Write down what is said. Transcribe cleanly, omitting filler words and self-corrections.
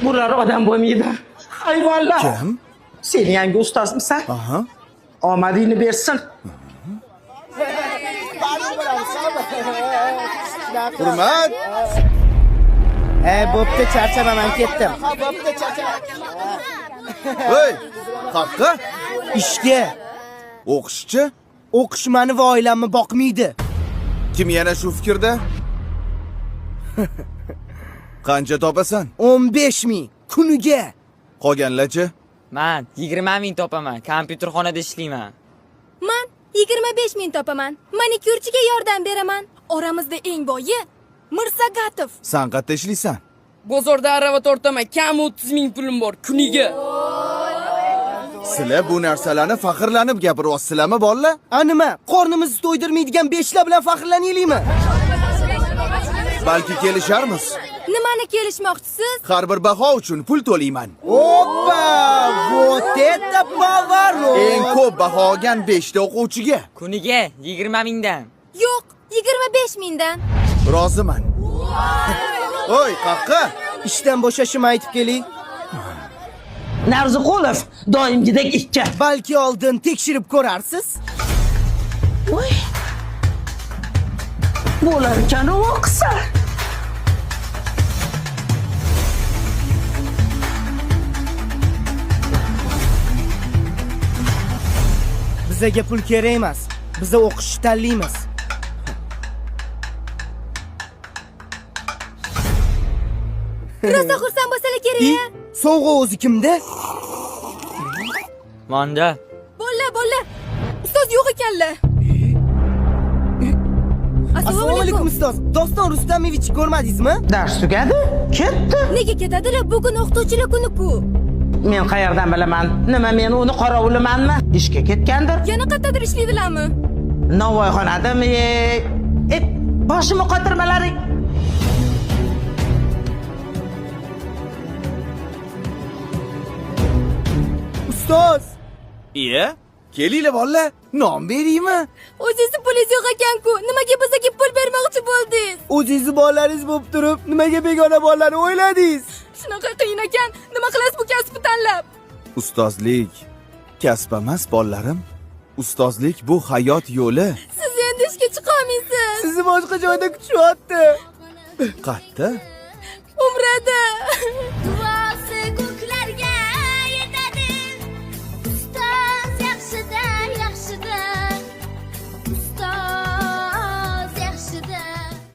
Bular odam bo'lmaydi. Hayvonlar. Kim? Sen yangi ustozmisan? Aha. Omadingni bersin. Hurmat. Bo'pti, charchaman, ketdim. Hey, qaqqa? Ishga. O'qishchi? O'qish meni va oilamni boqmaydi. Kim yana shu fikrda? Qancha topasan? 15 ming kuniga. Qolganlarchi? Men 20 ming topaman. Kompyuterxonada ishlayman. Men 25 ming topaman. Manikyurchiga yordam beraman. Oramizda eng boyi Mirsagatov. Sen qayerda ishlaysan? Bozorda arava tortaman. Kam 30 ming pulim bor kuniga. Sizlar bu narsalarni faxrlanib gapiryapsizlarmi, bolalar? Nima? Qornimizni to'ydirmaydigan beshlar bilan faxrlanaylikmi? Balki kelisharmiz. Nimani kelishmoqchisiz? Har bir baho uchun pul to'layman. Oppa! Вот это поворот! Eng ko'p baho olgan 5 ta o'quvchiga Kuniga 20 mingdan. Yo'q, 25 mingdan. roziman. Oy, qaqqa? Ishdan bo'shashimni aytib keling. Narziqulov doimgidek ikki. Balki oldin tekshirib ko'rarsiz. Voy. Bo'lar ekan o'qisa. Bizga pul kerak emas. Biz o'qishni tanlaymiz. Rosa xursand bo'lsalar kerak. Sovg'a o'zi kimda? Manda. Bo'lla. Ustoz yo'q ekanlar. Assalomu alaykum ustoz. Doston Rustamovich ko'rmadingizmi? Dars tugadi, ketdi. Nega ketadilar? Bugun o'qituvchilar kuni-ku. Men qayerdan bilaman? Nima men uni qorovulimanmi? Ishga ketgandir. Yana qayerdadir ishlaydilarmi? Navoiyxonadami? Boshimni qotirmalaring. Ustoz, Iya? Kelinglar bolalar, non beraymi? O'zingizni pulingiz yo'q ekan-ku. Nimaga bizga pul bermoqchi bo'ldingiz? o'zingizni bolalaringiz bo'lib turib, nimaga begona bolalarni o'yladingiz? Shunaqa qiyin ekan. Nima qilasiz bu kasbni tanlab? Ustozlik kasb emas, bolalarim. Ustozlik bu hayot yo'li. Siz endi ishga chiqolmaysiz. Sizni boshqa joyda kutishyapti. Qatta? Umrada.